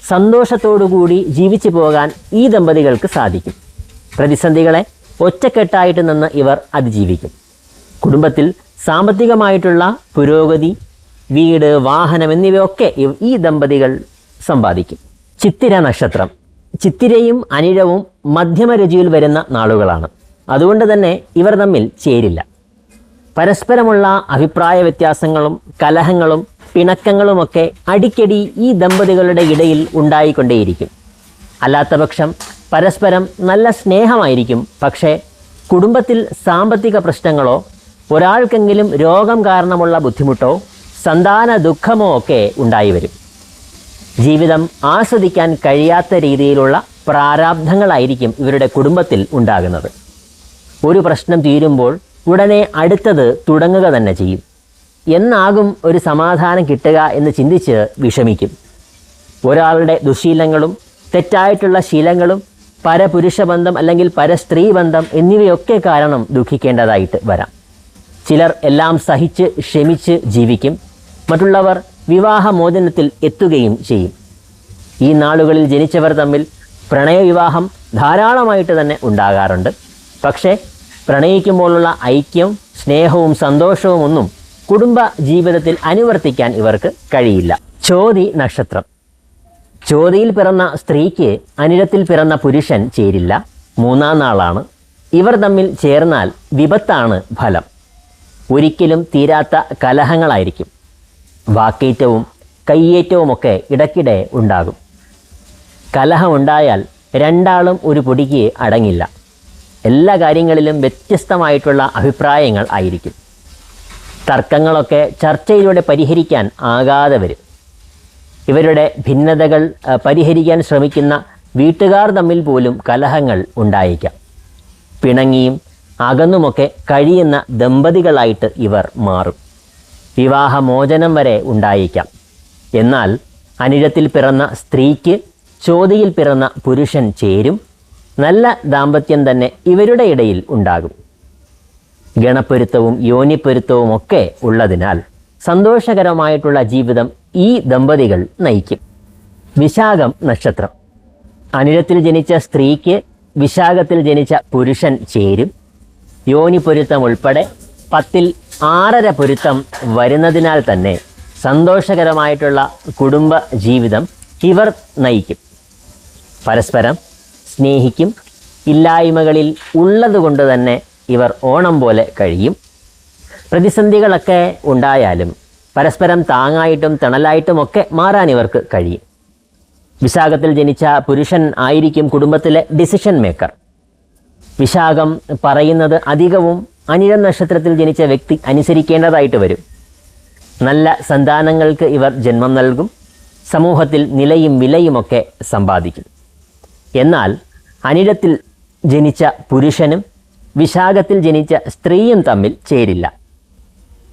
സന്തോഷത്തോടുകൂടി ജീവിച്ചു പോകാൻ ഈ ദമ്പതികൾക്ക് സാധിക്കും. പ്രതിസന്ധികളെ ഒറ്റക്കെട്ടായിട്ട് നിന്ന് ഇവർ അതിജീവിക്കും. കുടുംബത്തിൽ സാമ്പത്തികമായിട്ടുള്ള പുരോഗതി, വീട്, വാഹനം എന്നിവയൊക്കെ ഈ ദമ്പതികൾ സമ്പാദിക്കും. ചിത്തിര നക്ഷത്രം. ചിത്തിരയും അനിഴവും മധ്യമരുചിയിൽ വരുന്ന നാളുകളാണ്. അതുകൊണ്ട് തന്നെ ഇവർ തമ്മിൽ ചേരില്ല. പരസ്പരമുള്ള അഭിപ്രായ വ്യത്യാസങ്ങളും കലഹങ്ങളും പിണക്കങ്ങളുമൊക്കെ അടിക്കടി ഈ ദമ്പതികളുടെ ഇടയിൽ ഉണ്ടായിക്കൊണ്ടേയിരിക്കും. അല്ലാത്തപക്ഷം പരസ്പരം നല്ല സ്നേഹമായിരിക്കും. പക്ഷേ കുടുംബത്തിൽ സാമ്പത്തിക പ്രശ്നങ്ങളോ ഒരാൾക്കെങ്കിലും രോഗം കാരണമുള്ള ബുദ്ധിമുട്ടോ സന്താന ദുഃഖമോ ഒക്കെ ഉണ്ടായി വരും. ജീവിതം ആസ്വദിക്കാൻ കഴിയാത്ത രീതിയിലുള്ള പ്രാരാബ്ധങ്ങളായിരിക്കും ഇവരുടെ കുടുംബത്തിൽ ഉണ്ടാകുന്നത്. ഒരു പ്രശ്നം തീരുമ്പോൾ ഉടനെ അടുത്തത് തുടങ്ങുക തന്നെ ചെയ്യും. എന്നാകും ഒരു സമാധാനം കിട്ടുക എന്ന് ചിന്തിച്ച് വിഷമിക്കും. ഒരാളുടെ ദുശീലങ്ങളും തെറ്റായിട്ടുള്ള ശീലങ്ങളും പരപുരുഷ ബന്ധം അല്ലെങ്കിൽ പരസ്ത്രീ ബന്ധം എന്നിവയൊക്കെ കാരണം ദുഃഖിക്കേണ്ടതായിട്ട് വരാം. ചിലർ എല്ലാം സഹിച്ച് ക്ഷമിച്ച് ജീവിക്കും. മറ്റുള്ളവർ വിവാഹമോചനത്തിൽ എത്തുകയും ചെയ്യും. ഈ നാളുകളിൽ ജനിച്ചവർ തമ്മിൽ പ്രണയവിവാഹം ധാരാളമായിട്ട് തന്നെ ഉണ്ടാകാറുണ്ട്. പക്ഷേ പ്രണയിക്കുമ്പോഴുള്ള ഐക്യവും സ്നേഹവും സന്തോഷവും ഒന്നും കുടുംബ ജീവിതത്തിൽ അനുവർത്തിക്കാൻ ഇവർക്ക് കഴിയില്ല. ചോതി നക്ഷത്രം. ചോതിയിൽ പിറന്ന സ്ത്രീക്ക് അനിഴത്തിൽ പിറന്ന പുരുഷൻ ചേരില്ല. 3-ാം നാളാണ്. ഇവർ തമ്മിൽ ചേർന്നാൽ വിപത്താണ് ഫലം. ഒരിക്കലും തീരാത്ത കലഹങ്ങളായിരിക്കും. വാക്കേറ്റവും കയ്യേറ്റവുമൊക്കെ ഇടയ്ക്കിടെ ഉണ്ടാകും. കലഹമുണ്ടായാൽ രണ്ടാളും ഒരു പൊടിക്ക് അടങ്ങില്ല. എല്ലാ കാര്യങ്ങളിലും വ്യത്യസ്തമായിട്ടുള്ള അഭിപ്രായങ്ങൾ ആയിരിക്കും. തർക്കങ്ങളൊക്കെ ചർച്ചയിലൂടെ പരിഹരിക്കാൻ ആകാതെ വരും. ഇവരുടെ ഭിന്നതകൾ പരിഹരിക്കാൻ ശ്രമിക്കുന്ന വീട്ടുകാർ തമ്മിൽ പോലും കലഹങ്ങൾ ഉണ്ടായേക്കാം. പിണങ്ങിയും അകന്നുമൊക്കെ കഴിയുന്ന ദമ്പതികളായിട്ട് ഇവർ മാറും. വിവാഹമോചനം വരെ ഉണ്ടായേക്കാം. എന്നാൽ അനിഴത്തിൽ പിറന്ന സ്ത്രീക്ക് ചോതിയിൽ പിറന്ന പുരുഷൻ ചേരും. നല്ല ദാമ്പത്യം തന്നെ ഇവരുടെ ഇടയിൽ ഉണ്ടാകും. ഗണപ്പൊരുത്തവും യോനിപ്പൊരുത്തവും ഒക്കെ ഉള്ളതിനാൽ സന്തോഷകരമായിട്ടുള്ള ജീവിതം ഈ ദമ്പതികൾ നയിക്കും. വിശാഖം നക്ഷത്രം. അനിഴത്തിൽ ജനിച്ച സ്ത്രീക്ക് വിശാഖത്തിൽ ജനിച്ച പുരുഷൻ ചേരും. യോനിപ്പൊരുത്തം ഉൾപ്പെടെ 10-ൽ 6.5 പൊരുത്തം വരുന്നതിനാൽ തന്നെ സന്തോഷകരമായിട്ടുള്ള കുടുംബ ജീവിതം ഇവർ നയിക്കും. പരസ്പരം സ്നേഹിക്കും. ഇല്ലായ്മകളിൽ ഉള്ളതുകൊണ്ട് തന്നെ ഇവർ ഓണം പോലെ കഴിയും. പ്രതിസന്ധികളൊക്കെ ഉണ്ടായാലും പരസ്പരം താങ്ങായിട്ടും തണലായിട്ടുമൊക്കെ മാറാൻ ഇവർക്ക് കഴിയും. വിശാഖത്തിൽ ജനിച്ച പുരുഷൻ ആയിരിക്കും കുടുംബത്തിലെ ഡിസിഷൻ മേക്കർ. വിശാഖം പറയുന്നത് അധികവും അനിഴം നക്ഷത്രത്തിൽ ജനിച്ച വ്യക്തി അനുസരിക്കേണ്ടതായിട്ട് വരും. നല്ല സന്താനങ്ങൾക്ക് ഇവർ ജന്മം നൽകും. സമൂഹത്തിൽ നിലയും വിലയുമൊക്കെ സമ്പാദിക്കും. എന്നാൽ അനിഴത്തിൽ ജനിച്ച പുരുഷനും വിശാഖത്തിൽ ജനിച്ച സ്ത്രീയും തമ്മിൽ ചേരില്ല.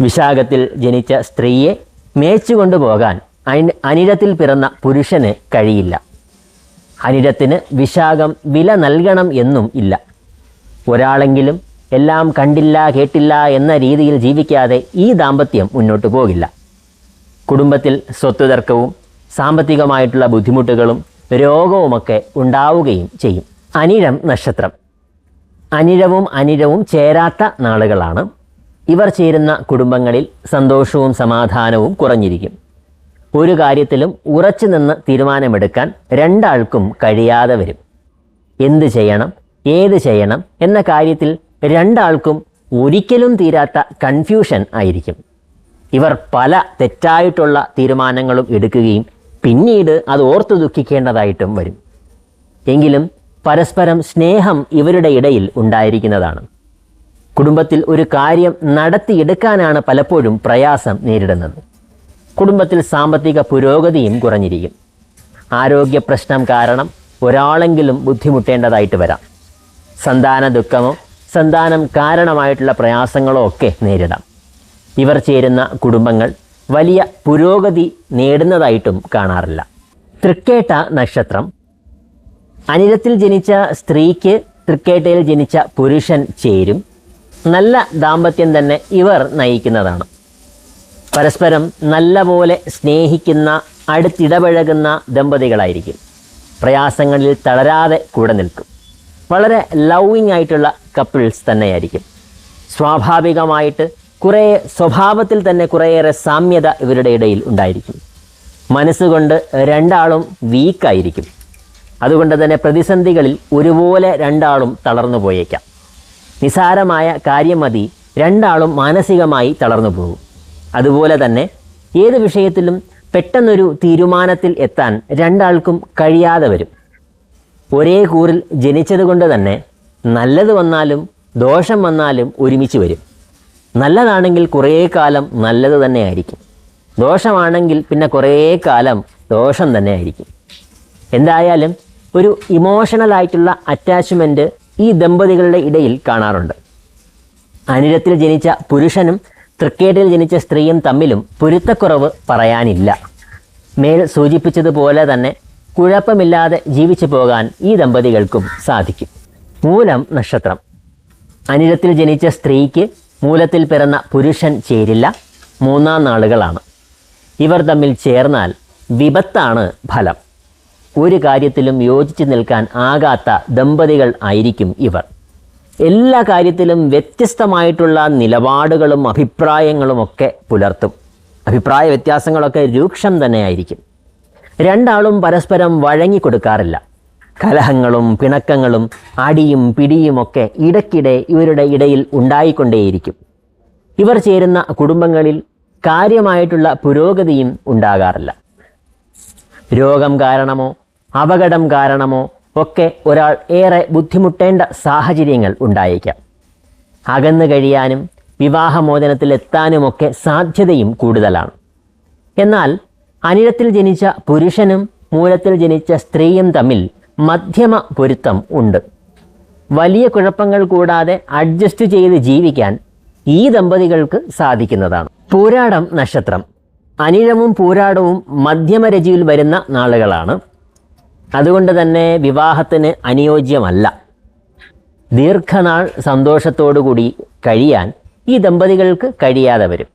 വിശാഖത്തിൽ ജനിച്ച സ്ത്രീയെ മേച്ചുകൊണ്ടുപോകാൻ അനിഴത്തിൽ പിറന്ന പുരുഷന് കഴിയില്ല. അനിഴത്തിന് വിശാഖം വില നൽകണം എന്നും ഇല്ല. ഒരാളെങ്കിലും എല്ലാം കണ്ടില്ല കേട്ടില്ല എന്ന രീതിയിൽ ജീവിക്കാതെ ഈ ദാമ്പത്യം മുന്നോട്ട് പോകില്ല. കുടുംബത്തിൽ സ്വത്ത് തർക്കവും സാമ്പത്തികമായിട്ടുള്ള ബുദ്ധിമുട്ടുകളും രോഗവുമൊക്കെ ഉണ്ടാവുകയും ചെയ്യും. അനിഴം നക്ഷത്രം. അനിഴവും ചേരാത്ത നാളുകളാണ്. ഇവർ ചേരുന്ന കുടുംബങ്ങളിൽ സന്തോഷവും സമാധാനവും കുറഞ്ഞിരിക്കും. ഒരു കാര്യത്തിലും ഉറച്ചു നിന്ന് തീരുമാനമെടുക്കാൻ രണ്ടാൾക്കും കഴിയാതെ വരും. എന്ത് ചെയ്യണം, ഏത് ചെയ്യണം എന്ന കാര്യത്തിൽ രണ്ടാൾക്കും ഒരിക്കലും തീരാത്ത കൺഫ്യൂഷൻ ആയിരിക്കും. ഇവർ പല തെറ്റായിട്ടുള്ള തീരുമാനങ്ങളും എടുക്കുകയും പിന്നീട് അത് ഓർത്തു ദുഃഖിക്കേണ്ടതായിട്ടും വരും. എങ്കിലും പരസ്പരം സ്നേഹം ഇവരുടെ ഇടയിൽ ഉണ്ടായിരിക്കുന്നതാണ്. കുടുംബത്തിൽ ഒരു കാര്യം നടത്തിയെടുക്കാനാണ് പലപ്പോഴും പ്രയാസം നേരിടുന്നത്. കുടുംബത്തിൽ സാമ്പത്തിക പുരോഗതിയും കുറഞ്ഞിരിക്കും. ആരോഗ്യ പ്രശ്നം കാരണം ഒരാളെങ്കിലും ബുദ്ധിമുട്ടേണ്ടതായിട്ട് വരാം. സന്താന ദുഃഖമോ സന്താനം കാരണമായിട്ടുള്ള പ്രയാസങ്ങളോ ഒക്കെ നേരിടാം. ഇവർ ചേരുന്ന കുടുംബങ്ങൾ വലിയ പുരോഗതി നേടുന്നതായിട്ടും കാണാറില്ല. തൃക്കേട്ട നക്ഷത്രം. അനിഴത്തിൽ ജനിച്ച സ്ത്രീക്ക് തൃക്കേട്ടയിൽ ജനിച്ച പുരുഷൻ ചേരും. നല്ല ദാമ്പത്യം തന്നെ ഇവർ നയിക്കുന്നതാണ്. പരസ്പരം നല്ലപോലെ സ്നേഹിക്കുന്ന, അടുത്തിടപഴകുന്ന ദമ്പതികളായിരിക്കും. പ്രയാസങ്ങളിൽ തളരാതെ കൂടെ നിൽക്കും. വളരെ ലവിങ് ആയിട്ടുള്ള കപ്പിൾസ് തന്നെയായിരിക്കും. സ്വാഭാവികമായിട്ട് സ്വഭാവത്തിൽ തന്നെ കുറേയേറെ സാമ്യത ഇവരുടെ ഇടയിൽ ഉണ്ടായിരിക്കും. മനസ്സുകൊണ്ട് രണ്ടാളും വീക്കായിരിക്കും. അതുകൊണ്ട് തന്നെ പ്രതിസന്ധികളിൽ ഒരുപോലെ രണ്ടാളും തളർന്നു പോയേക്കാം. നിസാരമായ കാര്യം മതി രണ്ടാളും മാനസികമായി തളർന്നു പോകും. അതുപോലെ തന്നെ ഏത് വിഷയത്തിലും പെട്ടെന്നൊരു തീരുമാനത്തിൽ എത്താൻ രണ്ടാൾക്കും കഴിയാതെ വരും. ഒരേ കൂറിൽ ജനിച്ചതുകൊണ്ട് തന്നെ നല്ലത് വന്നാലും ദോഷം വന്നാലും ഒരുമിച്ച് വരും. നല്ലതാണെങ്കിൽ കുറേ കാലം നല്ലത് തന്നെയായിരിക്കും. ദോഷമാണെങ്കിൽ പിന്നെ കുറേ കാലം ദോഷം തന്നെയായിരിക്കും. എന്തായാലും ഒരു ഇമോഷണലായിട്ടുള്ള അറ്റാച്ച്മെൻറ്റ് ഈ ദമ്പതികളുടെ ഇടയിൽ കാണാറുണ്ട്. അനിഴത്തിൽ ജനിച്ച പുരുഷനും തൃക്കേട്ടയിൽ ജനിച്ച സ്ത്രീയും തമ്മിലും പൊരുത്തക്കുറവ് പറയാനില്ല. മേൽ സൂചിപ്പിച്ചതുപോലെ തന്നെ കുഴപ്പമില്ലാതെ ജീവിച്ചു പോകാൻ ഈ ദമ്പതികൾക്കും സാധിക്കും. മൂലം നക്ഷത്രം. അനിഴത്തിൽ ജനിച്ച സ്ത്രീക്ക് മൂലത്തിൽ പിറന്ന പുരുഷൻ ചേരില്ല. 3 നാളുകളാണ്. ഇവർ തമ്മിൽ ചേർന്നാൽ വിപത്താണ് ഫലം. ഒരു കാര്യത്തിലും യോജിച്ച് നിൽക്കാൻ ആകാത്ത ദമ്പതികൾ ആയിരിക്കും ഇവർ. എല്ലാ കാര്യത്തിലും വ്യത്യസ്തമായിട്ടുള്ള നിലപാടുകളും അഭിപ്രായങ്ങളുമൊക്കെ പുലർത്തും. അഭിപ്രായ വ്യത്യാസങ്ങളൊക്കെ രൂക്ഷം തന്നെയായിരിക്കും. രണ്ടാളും പരസ്പരം വഴങ്ങിക്കൊടുക്കാറില്ല. കലഹങ്ങളും പിണക്കങ്ങളും അടിയും പിടിയുമൊക്കെ ഇടയ്ക്കിടെ ഇവരുടെ ഇടയിൽ ഉണ്ടായിക്കൊണ്ടേയിരിക്കും. ഇവർ ചേരുന്ന കുടുംബങ്ങളിൽ കാര്യമായിട്ടുള്ള പുരോഗതിയും ഉണ്ടാകാറില്ല. രോഗം കാരണമോ അപകടം കാരണമോ ഒക്കെ ഒരാൾ ഏറെ ബുദ്ധിമുട്ടേണ്ട സാഹചര്യങ്ങൾ ഉണ്ടായേക്കാം. അകന്നു കഴിയാനും വിവാഹമോചനത്തിലെത്താനുമൊക്കെ സാധ്യതയും കൂടുതലാണ്. എന്നാൽ അനിഴത്തിൽ ജനിച്ച പുരുഷനും മൂലത്തിൽ ജനിച്ച സ്ത്രീയും തമ്മിൽ മധ്യമ പൊരുത്തം ഉണ്ട്. വലിയ കുഴപ്പങ്ങൾ കൂടാതെ അഡ്ജസ്റ്റ് ചെയ്ത് ജീവിക്കാൻ ഈ ദമ്പതികൾക്ക് സാധിക്കുന്നതാണ്. പൂരാടം നക്ഷത്രം. അനിഴവും പൂരാടവും മധ്യമരജിയിൽ വരുന്ന നാളുകളാണ്. അതുകൊണ്ട് തന്നെ വിവാഹത്തിന് അനുയോജ്യമല്ല. ദീർഘനാൾ സന്തോഷത്തോടുകൂടി കഴിയാൻ ഈ ദമ്പതികൾക്ക് കഴിയാതെ വരും.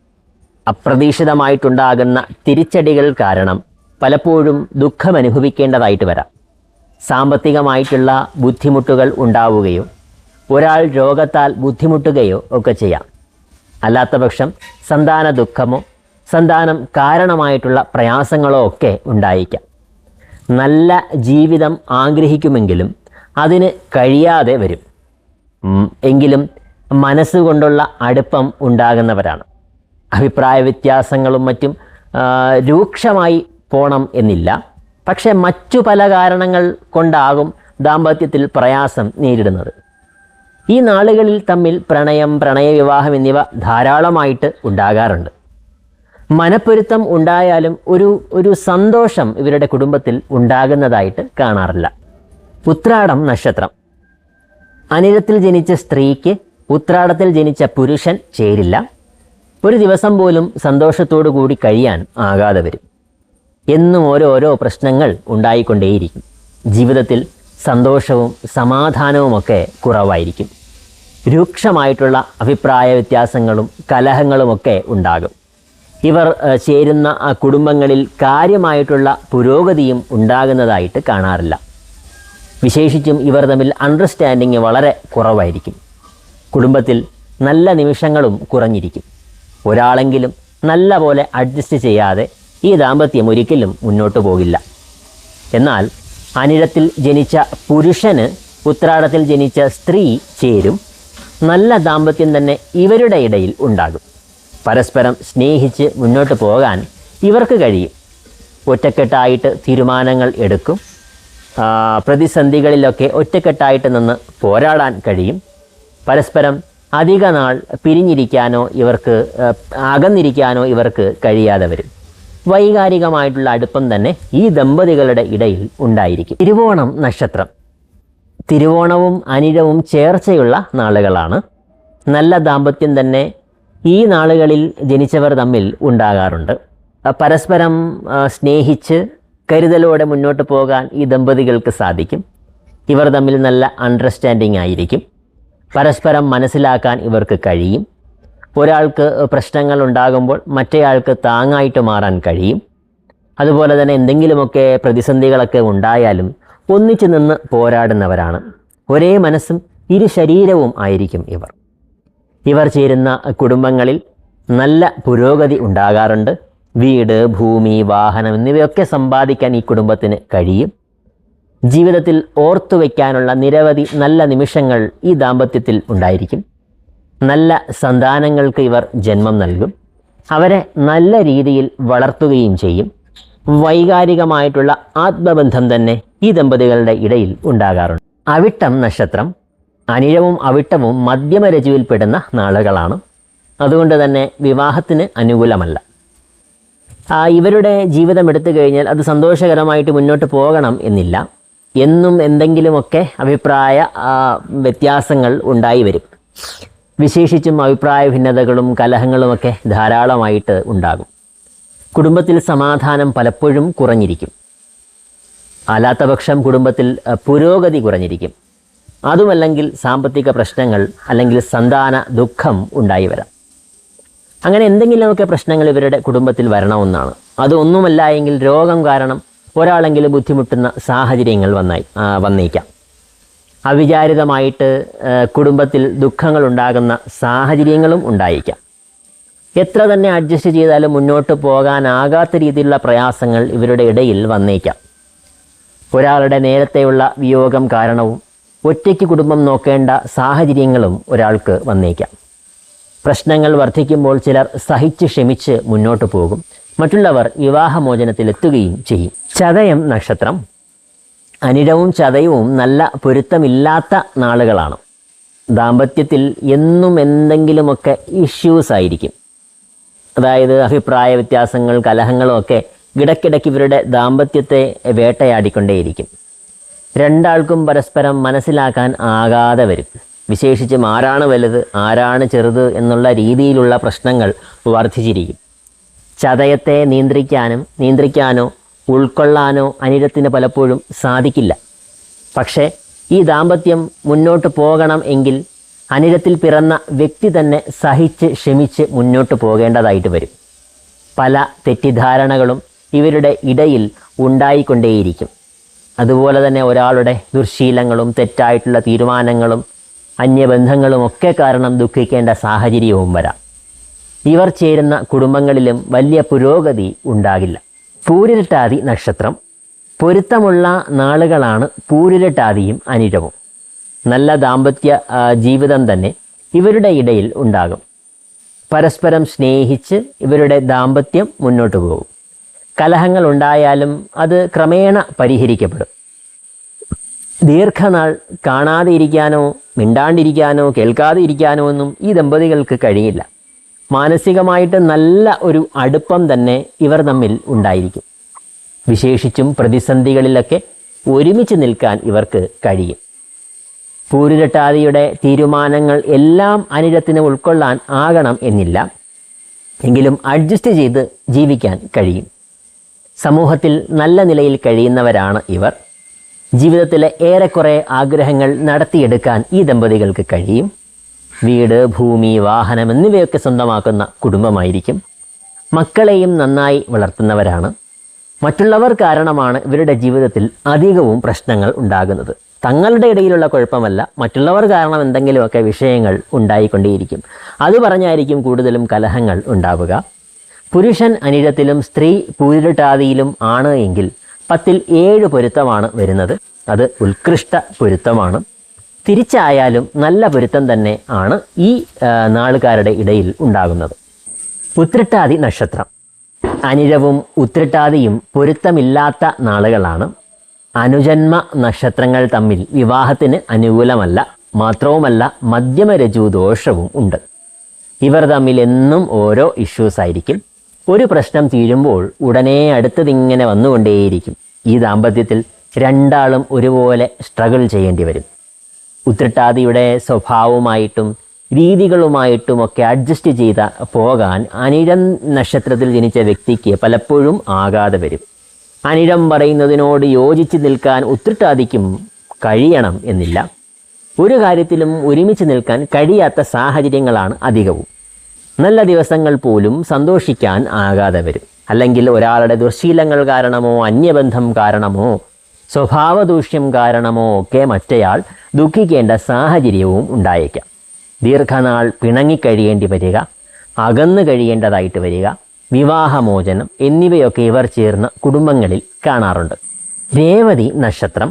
അപ്രതീക്ഷിതമായിട്ടുണ്ടാകുന്ന തിരിച്ചടികൾ കാരണം പലപ്പോഴും ദുഃഖമനുഭവിക്കേണ്ടതായിട്ട് വരാം. സാമ്പത്തികമായിട്ടുള്ള ബുദ്ധിമുട്ടുകൾ ഉണ്ടാവുകയോ ഒരാൾ രോഗത്താൽ ബുദ്ധിമുട്ടുകയോ ഒക്കെ ചെയ്യാം. അല്ലാത്തപക്ഷം സന്താന ദുഃഖമോ സന്താനം കാരണമായിട്ടുള്ള പ്രയാസങ്ങളോ ഒക്കെ ഉണ്ടായേക്കാം. നല്ല ജീവിതം ആഗ്രഹിക്കുമെങ്കിലും അതിന് കഴിയാതെ വരും. എങ്കിലും മനസ്സുകൊണ്ടുള്ള അടുപ്പം ഉണ്ടാകുന്നവരാണ്. അഭിപ്രായ വ്യത്യാസങ്ങളും മറ്റും രൂക്ഷമായി പോണം എന്നില്ല. പക്ഷെ മറ്റു പല കാരണങ്ങൾ കൊണ്ടാകും ദാമ്പത്യത്തിൽ പ്രയാസം നേരിടുന്നത്. ഈ നാളുകളിൽ തമ്മിൽ പ്രണയം, പ്രണയവിവാഹം എന്നിവ ധാരാളമായിട്ട് ഉണ്ടാകാറുണ്ട്. മനപ്പൊരുത്തം ഉണ്ടായാലും ഒരു സന്തോഷം ഇവരുടെ കുടുംബത്തിൽ ഉണ്ടാകുന്നതായിട്ട് കാണാറില്ല. ഉത്രാടം നക്ഷത്രം. അനിഴത്തിൽ ജനിച്ച സ്ത്രീക്ക് ഉത്രാടത്തിൽ ജനിച്ച പുരുഷൻ ചേരില്ല. ഒരു ദിവസം പോലും സന്തോഷത്തോടു കൂടി കഴിയാൻ ആകാതെ വരും. എന്നും ഓരോരോ പ്രശ്നങ്ങൾ ഉണ്ടായിക്കൊണ്ടേയിരിക്കും. ജീവിതത്തിൽ സന്തോഷവും സമാധാനവുമൊക്കെ കുറവായിരിക്കും. രൂക്ഷമായിട്ടുള്ള അഭിപ്രായ വ്യത്യാസങ്ങളും കലഹങ്ങളുമൊക്കെ ഉണ്ടാകും. ഇവർ ചേരുന്ന കുടുംബങ്ങളിൽ കാര്യമായിട്ടുള്ള പുരോഗതിയും ഉണ്ടാകുന്നതായിട്ട് കാണാറില്ല. വിശേഷിച്ചും ഇവർ തമ്മിൽ അണ്ടർസ്റ്റാൻഡിങ് വളരെ കുറവായിരിക്കും. കുടുംബത്തിൽ നല്ല നിമിഷങ്ങളും കുറഞ്ഞിരിക്കും. ഒരാളെങ്കിലും നല്ല പോലെ അഡ്ജസ്റ്റ് ചെയ്യാതെ ഈ ദാമ്പത്യം ഒരിക്കലും മുന്നോട്ട് പോകില്ല. എന്നാൽ അനിഴത്തിൽ ജനിച്ച പുരുഷന് ഉത്രാടത്തിൽ ജനിച്ച സ്ത്രീ ചേരും. നല്ല ദാമ്പത്യം തന്നെ ഇവരുടെ ഇടയിൽ ഉണ്ടാകും. പരസ്പരം സ്നേഹിച്ച് മുന്നോട്ട് പോകാൻ ഇവർക്ക് കഴിയും. ഒറ്റക്കെട്ടായിട്ട് തീരുമാനങ്ങൾ എടുക്കും. പ്രതിസന്ധികളിലൊക്കെ ഒറ്റക്കെട്ടായിട്ട് നിന്ന് പോരാടാൻ കഴിയും. പരസ്പരം അധിക നാൾ പിരിഞ്ഞിരിക്കാനോ അകന്നിരിക്കാനോ ഇവർക്ക് കഴിയാതെ വരും. വൈകാരികമായിട്ടുള്ള അടുപ്പം തന്നെ ഈ ദമ്പതികളുടെ ഇടയിൽ ഉണ്ടായിരിക്കും. തിരുവോണം നക്ഷത്രം. തിരുവോണവും അനിഴവും ചേർച്ചയുള്ള നാളുകളാണ്. നല്ല ദാമ്പത്യം തന്നെ ഈ നാളുകളിൽ ജനിച്ചവർ തമ്മിൽ ഉണ്ടാകാറുണ്ട്. പരസ്പരം സ്നേഹിച്ച് കരുതലോടെ മുന്നോട്ട് പോകാൻ ഈ ദമ്പതികൾക്ക് സാധിക്കും. ഇവർ തമ്മിൽ നല്ല അണ്ടർസ്റ്റാൻഡിങ് ആയിരിക്കും. പരസ്പരം മനസ്സിലാക്കാൻ ഇവർക്ക് കഴിയും. ഒരാൾക്ക് പ്രശ്നങ്ങൾ ഉണ്ടാകുമ്പോൾ മറ്റേയാൾക്ക് താങ്ങായിട്ട് മാറാൻ കഴിയും. അതുപോലെ തന്നെ എന്തെങ്കിലുമൊക്കെ പ്രതിസന്ധികളൊക്കെ ഉണ്ടായാലും ഒന്നിച്ചു നിന്ന് പോരാടുന്നവരാണ്. ഒരേ മനസ്സും ഇരു ശരീരവും ആയിരിക്കും ഇവർ. ഇവർ ചേരുന്ന കുടുംബങ്ങളിൽ നല്ല പുരോഗതി ഉണ്ടാകാറുണ്ട്. വീട്, ഭൂമി, വാഹനം എന്നിവയൊക്കെ സമ്പാദിക്കാൻ ഈ കുടുംബത്തിന് കഴിയും. ജീവിതത്തിൽ ഓർത്തു വയ്ക്കാനുള്ള നിരവധി നല്ല നിമിഷങ്ങൾ ഈ ദാമ്പത്യത്തിൽ ഉണ്ടായിരിക്കും. നല്ല സന്താനങ്ങൾക്ക് ഇവർ ജന്മം നൽകും. അവരെ നല്ല രീതിയിൽ വളർത്തുകയും ചെയ്യും. വൈകാരികമായിട്ടുള്ള ആത്മബന്ധം തന്നെ ഈ ദമ്പതികളുടെ ഇടയിൽ ഉണ്ടാകാറുണ്ട്. അവിട്ടം നക്ഷത്രം. അനിഴവും അവിട്ടവും മധ്യമരജുവിൽപ്പെടുന്ന നാളുകളാണ്. അതുകൊണ്ട് തന്നെ വിവാഹത്തിന് അനുകൂലമല്ല. ഇവരുടെ ജീവിതം എടുത്തു കഴിഞ്ഞാൽ അത് സന്തോഷകരമായിട്ട് മുന്നോട്ട് പോകണം എന്നില്ല. എന്നും എന്തെങ്കിലുമൊക്കെ അഭിപ്രായ വ്യത്യാസങ്ങൾ ഉണ്ടായി വരും. വിശേഷിച്ചും അഭിപ്രായ ഭിന്നതകളും കലഹങ്ങളുമൊക്കെ ധാരാളമായിട്ട് ഉണ്ടാകും. കുടുംബത്തിൽ സമാധാനം പലപ്പോഴും കുറഞ്ഞിരിക്കും. അല്ലാത്തപക്ഷം കുടുംബത്തിൽ പുരോഗതി കുറഞ്ഞിരിക്കും. അതുമല്ലെങ്കിൽ സാമ്പത്തിക പ്രശ്നങ്ങൾ അല്ലെങ്കിൽ സന്താന ദുഃഖം ഉണ്ടായി വരാം. അങ്ങനെ എന്തെങ്കിലുമൊക്കെ പ്രശ്നങ്ങൾ ഇവരുടെ കുടുംബത്തിൽ വരണമെന്നാണ്. അതൊന്നുമല്ല എങ്കിൽ രോഗം കാരണം ഒരാളെങ്കിലും ബുദ്ധിമുട്ടുന്ന സാഹചര്യങ്ങൾ വന്നേക്കാം. അവിചാരിതമായിട്ട് കുടുംബത്തിൽ ദുഃഖങ്ങൾ ഉണ്ടാകുന്ന സാഹചര്യങ്ങളും ഉണ്ടായേക്കാം. എത്ര തന്നെ അഡ്ജസ്റ്റ് ചെയ്താലും മുന്നോട്ട് പോകാനാകാത്ത രീതിയിലുള്ള പ്രയാസങ്ങൾ ഇവരുടെ ഇടയിൽ വന്നേക്കാം. ഒരാളുടെ നേരത്തെയുള്ള വിയോഗം കാരണവും ഒറ്റയ്ക്ക് കുടുംബം നോക്കേണ്ട സാഹചര്യങ്ങളും ഒരാൾക്ക് വന്നേക്കാം. പ്രശ്നങ്ങൾ വർദ്ധിക്കുമ്പോൾ ചിലർ സഹിച്ച് ക്ഷമിച്ച് മുന്നോട്ട് പോകും. മറ്റുള്ളവർ വിവാഹമോചനത്തിലെത്തുകയും ചെയ്യും. ചതയം നക്ഷത്രം. അനിഴവും ചതയവും നല്ല പൊരുത്തമില്ലാത്ത നാളുകളാണ്. ദാമ്പത്യത്തിൽ എന്നും എന്തെങ്കിലുമൊക്കെ ഇഷ്യൂസ് ആയിരിക്കും. അതായത് അഭിപ്രായ വ്യത്യാസങ്ങൾ, കലഹങ്ങളും ഒക്കെ ഇടയ്ക്കിടയ്ക്ക് ഇവരുടെ ദാമ്പത്യത്തെ വേട്ടയാടിക്കൊണ്ടേയിരിക്കും. രണ്ടാൾക്കും പരസ്പരം മനസ്സിലാക്കാൻ ആകാതെ വരും. വിശേഷിച്ചും ആരാണ് വലുത്, ആരാണ് ചെറുത് എന്നുള്ള രീതിയിലുള്ള പ്രശ്നങ്ങൾ വർദ്ധിച്ചിരിക്കും. ചതയത്തെ നിയന്ത്രിക്കാനോ ഉൾക്കൊള്ളാനോ അനിഴത്തിന് പലപ്പോഴും സാധിക്കില്ല. പക്ഷേ ഈ ദാമ്പത്യം മുന്നോട്ട് പോകണം എങ്കിൽ അനിഴത്തിൽ പിറന്ന വ്യക്തി തന്നെ സഹിച്ച് ക്ഷമിച്ച് മുന്നോട്ട് പോകേണ്ടതായിട്ട് വരും. പല തെറ്റിദ്ധാരണകളും ഇവരുടെ ഇടയിൽ ഉണ്ടായിക്കൊണ്ടേയിരിക്കും. അതുപോലെ തന്നെ ഒരാളുടെ ദുർശീലങ്ങളും തെറ്റായിട്ടുള്ള തീരുമാനങ്ങളും അന്യബന്ധങ്ങളും ഒക്കെ കാരണം ദുഃഖിക്കേണ്ട സാഹചര്യവും വരാം. ഇവർ ചേരുന്ന കുടുംബങ്ങളിലും വലിയ പുരോഗതി ഉണ്ടാകില്ല. പൂരിരുട്ടാതി നക്ഷത്രം. പൊരുത്തമുള്ള നാളുകളാണ് പൂരിരുട്ടാതിയും അനിഴവും. നല്ല ദാമ്പത്യ ജീവിതം തന്നെ ഇവരുടെ ഇടയിൽ ഉണ്ടാകും. പരസ്പരം സ്നേഹിച്ച് ഇവരുടെ ദാമ്പത്യം മുന്നോട്ട് പോകും. കലഹങ്ങൾ ഉണ്ടായാലും അത് ക്രമേണ പരിഹരിക്കപ്പെടും. ദീർഘനാൾ കാണാതെ ഇരിക്കാനോ മിണ്ടാണ്ടിരിക്കാനോ കേൾക്കാതെ ഇരിക്കാനോ ഒന്നും ഈ ദമ്പതികൾക്ക് കഴിയില്ല. മാനസികമായിട്ട് നല്ല ഒരു അടുപ്പം തന്നെ ഇവർ തമ്മിൽ ഉണ്ടായിരിക്കും. വിശേഷിച്ചും പ്രതിസന്ധികളിലൊക്കെ ഒരുമിച്ച് നിൽക്കാൻ ഇവർക്ക് കഴിയും. പൂരിരട്ടാതിയുടെ തീരുമാനങ്ങൾ എല്ലാം അനിഴത്തിന് ഉൾക്കൊള്ളാൻ ആകണം എന്നില്ല. എങ്കിലും അഡ്ജസ്റ്റ് ചെയ്ത് ജീവിക്കാൻ കഴിയും. സമൂഹത്തിൽ നല്ല നിലയിൽ കഴിയുന്നവരാണ് ഇവർ. ജീവിതത്തിലെ ഏറെക്കുറെ ആഗ്രഹങ്ങൾ നടത്തിയെടുക്കാൻ ഈ ദമ്പതികൾക്ക് കഴിയും. വീട്, ഭൂമി, വാഹനം എന്നിവയൊക്കെ സ്വന്തമാക്കുന്ന കുടുംബമായിരിക്കും. മക്കളെയും നന്നായി വളർത്തുന്നവരാണ്. മറ്റുള്ളവർ കാരണമാണ് ഇവരുടെ ജീവിതത്തിൽ അധികവും പ്രശ്നങ്ങൾ ഉണ്ടാകുന്നത്. തങ്ങളുടെ ഇടയിലുള്ള കുഴപ്പമല്ല, മറ്റുള്ളവർ കാരണം എന്തെങ്കിലുമൊക്കെ വിഷയങ്ങൾ ഉണ്ടായിക്കൊണ്ടേയിരിക്കും. അത് പറഞ്ഞായിരിക്കും കൂടുതലും കലഹങ്ങൾ ഉണ്ടാവുക. പുരുഷൻ അനിഴത്തിലും സ്ത്രീ പൂരിട്ടാതിയിലും ആണ് എങ്കിൽ 10ൽ 7 പൊരുത്തമാണ് വരുന്നത്. അത് ഉത്കൃഷ്ട പൊരുത്തമാണ്. തിരിച്ചായാലും നല്ല പൊരുത്തം തന്നെ ആണ് ഈ നാളുകാരുടെ ഇടയിൽ ഉണ്ടാകുന്നത്. ഉത്രട്ടാതി നക്ഷത്രം. അനിഴവും ഉത്രട്ടാതിയും പൊരുത്തമില്ലാത്ത നാളുകളാണ്. അനുജന്മ നക്ഷത്രങ്ങൾ തമ്മിൽ വിവാഹത്തിന് അനുകൂലമല്ല. മാത്രവുമല്ല മധ്യമരജു ദോഷവും ഉണ്ട്. ഇവർ തമ്മിൽ എന്നും ഓരോ ഇഷ്യൂസ് ആയിരിക്കും. ഒരു പ്രശ്നം തീരുമ്പോൾ ഉടനെ അടുത്തതിങ്ങനെ വന്നുകൊണ്ടേയിരിക്കും. ഈ ദാമ്പത്യത്തിൽ രണ്ടാളും ഒരുപോലെ സ്ട്രഗിൾ ചെയ്യേണ്ടി വരും. ഉത്രട്ടാതിയുടെ സ്വഭാവവുമായിട്ടും രീതികളുമായിട്ടുമൊക്കെ അഡ്ജസ്റ്റ് ചെയ്ത പോകാൻ അനിഴം നക്ഷത്രത്തിൽ ജനിച്ച വ്യക്തിക്ക് പലപ്പോഴും ആകാതെ വരും. അനിഴം പറയുന്നതിനോട് യോജിച്ച് നിൽക്കാൻ ഉത്രട്ടാതിക്കും കഴിയണം എന്നില്ല. ഒരു കാര്യത്തിലും ഒരുമിച്ച് നിൽക്കാൻ കഴിയാത്ത സാഹചര്യങ്ങളാണ് അധികവും. നല്ല ദിവസങ്ങൾ പോലും സന്തോഷിക്കാൻ ആകാതെ വരും. അല്ലെങ്കിൽ ഒരാളുടെ ദുർശീലങ്ങൾ കാരണമോ അന്യബന്ധം കാരണമോ സ്വഭാവദൂഷ്യം കാരണമോ ഒക്കെ മറ്റേയാൾ ദുഃഖിക്കേണ്ട സാഹചര്യവും ഉണ്ടായേക്കാം. ദീർഘനാൾ പിണങ്ങിക്കഴിയേണ്ടി വരിക, അകന്നു കഴിയേണ്ടതായിട്ട് വരിക, വിവാഹമോചനം എന്നിവയൊക്കെ ഇവർ ചേർന്ന കുടുംബങ്ങളിൽ കാണാറുണ്ട്. രേവതി നക്ഷത്രം.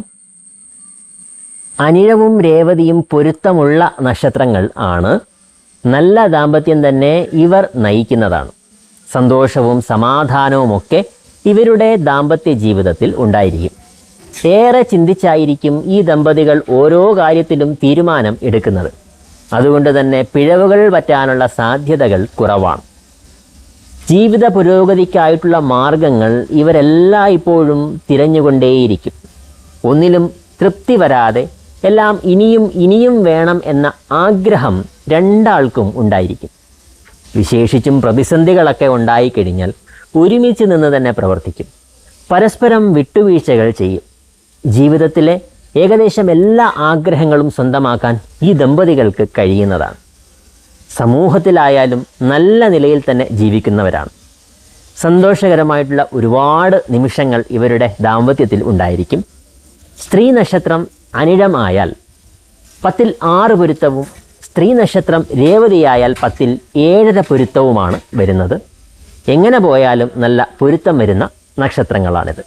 അനിഴവും രേവതിയും പൊരുത്തമുള്ള നക്ഷത്രങ്ങൾ ആണ്. നല്ല ദാമ്പത്യം തന്നെ ഇവർ നയിക്കുന്നതാണ്. സന്തോഷവും സമാധാനവുമൊക്കെ ഇവരുടെ ദാമ്പത്യ ജീവിതത്തിൽ ഉണ്ടായിരിക്കും. ഏറെ ചിന്തിച്ചായിരിക്കും ഈ ദമ്പതികൾ ഓരോ കാര്യത്തിലും തീരുമാനം എടുക്കുന്നത്. അതുകൊണ്ട് തന്നെ പിഴവുകൾ പറ്റാനുള്ള സാധ്യതകൾ കുറവാണ്. ജീവിത പുരോഗതിക്കായിട്ടുള്ള മാർഗങ്ങൾ ഇവരെല്ലായ്പ്പോഴും തിരഞ്ഞുകൊണ്ടേയിരിക്കും. ഒന്നിലും തൃപ്തി വരാതെ എല്ലാം ഇനിയും വേണം എന്ന ആഗ്രഹം രണ്ടാൾക്കും ഉണ്ടായിരിക്കും. വിശേഷിച്ചും പ്രതിസന്ധികളൊക്കെ ഉണ്ടായിക്കഴിഞ്ഞാൽ ഒരുമിച്ച് നിന്ന് തന്നെ പ്രവർത്തിക്കും. പരസ്പരം വിട്ടുവീഴ്ചകൾ ചെയ്യും. ജീവിതത്തിലെ ഏകദേശം എല്ലാ ആഗ്രഹങ്ങളും സ്വന്തമാക്കാൻ ഈ ദമ്പതികൾക്ക് കഴിയുന്നതാണ്. സമൂഹത്തിലായാലും നല്ല നിലയിൽ തന്നെ ജീവിക്കുന്നവരാണ്. സന്തോഷകരമായിട്ടുള്ള ഒരുപാട് നിമിഷങ്ങൾ ഇവരുടെ ദാമ്പത്യത്തിൽ ഉണ്ടായിരിക്കും. സ്ത്രീ നക്ഷത്രം അനിഴം ആയാൽ 10ൽ 6 പൊരുത്തവും സ്ത്രീ നക്ഷത്രം രേവതിയായാൽ 10ൽ 7.5 പൊരുത്തവുമാണ് വരുന്നത്. എങ്ങനെ പോയാലും നല്ല പൊരുത്തം വരുന്ന നക്ഷത്രങ്ങളാണിത്.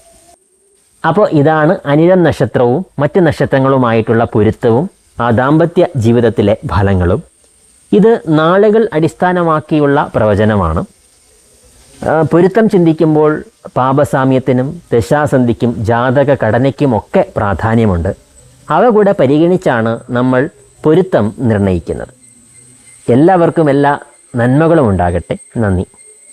അപ്പോൾ ഇതാണ് അനിഴം നക്ഷത്രവും മറ്റ് നക്ഷത്രങ്ങളുമായിട്ടുള്ള പൊരുത്തവും ആ ദാമ്പത്യ ജീവിതത്തിലെ ഫലങ്ങളും. ഇത് നാളുകൾ അടിസ്ഥാനമാക്കിയുള്ള പ്രവചനമാണ്. പൊരുത്തം ചിന്തിക്കുമ്പോൾ പാപസാമ്യത്തിനും ദശാസന്ധിക്കും ജാതക ഘടനയ്ക്കുമൊക്കെ പ്രാധാന്യമുണ്ട്. അവ കൂടെ പരിഗണിച്ചാണ് നമ്മൾ പൊരുത്തം നിർണ്ണയിക്കുന്നത്. എല്ലാവർക്കും എല്ലാ നന്മകളും ഉണ്ടാകട്ടെ. നന്ദി.